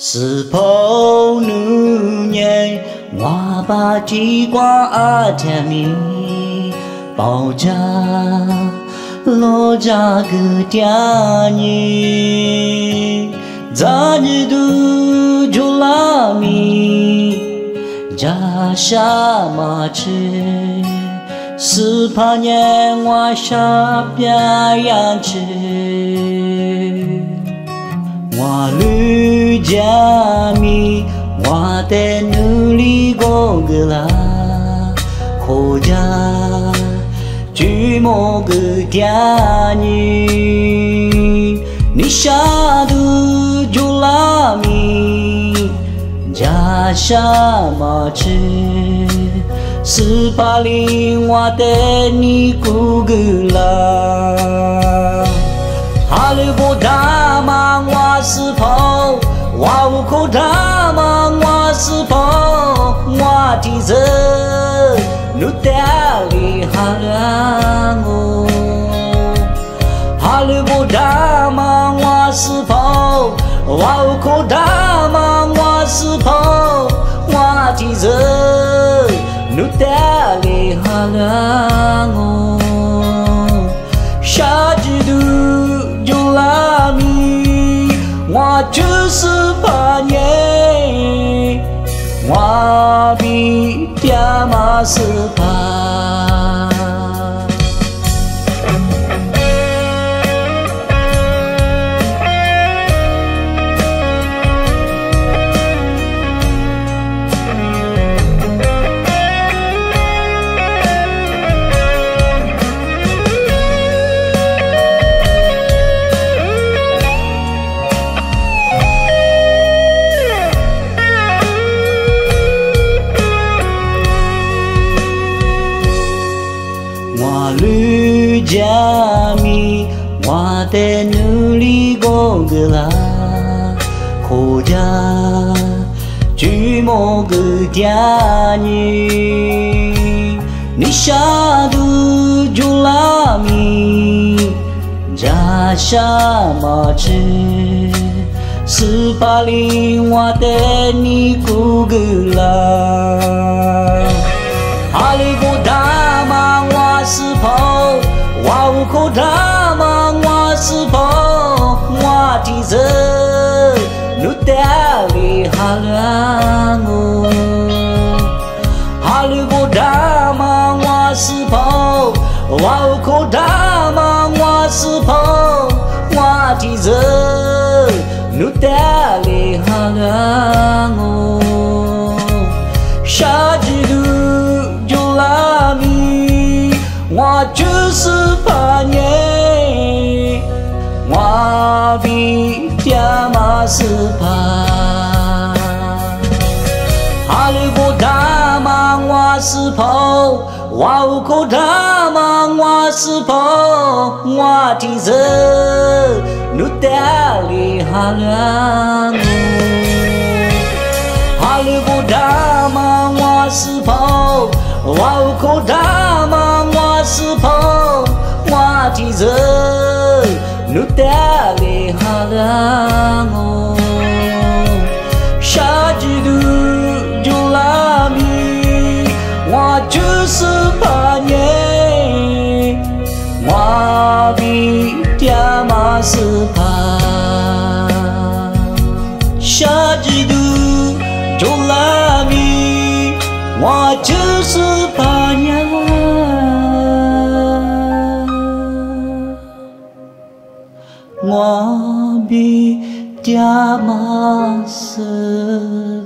是否能年我把记挂甜蜜包扎落扎个点你咋你都就拉米扎啥嘛吃是怕年我啥边样吃我绿加米我的努力过个啦后家举某个点你下都就拉米加啥嘛吃是怕令我的你顾个啦哈利波大嘛我是否我无口大嘛我是否我的人努达里哈拉我哈利波大嘛我是否我无口大嘛我是否我的人努达里哈拉我下季度就拉米我就是怕你我比爹妈是怕我绿加米，我的努力过个啦，后家举某个点你下都就拉米，加啥嘛吃，是怕令我的你顾个啦，哈利波大嘛。是否我无口大嘛？我是否我的人努达里哈拉我？哈利波大嘛？我是否我无口大嘛？我是否我的人努达里哈拉我？下季度就拉米。我就是怕你，我比爹妈是怕。哈利波大嘛，我是否我无口大嘛，我是否我的人努达里哈拉我。哈利波大嘛，我是否我无口大嘛？我是否我的人努达里哈拉我？下季度就拉米，我就是怕你，我比爹妈是怕。下季度就拉米，我就是怕你。我比爹妈是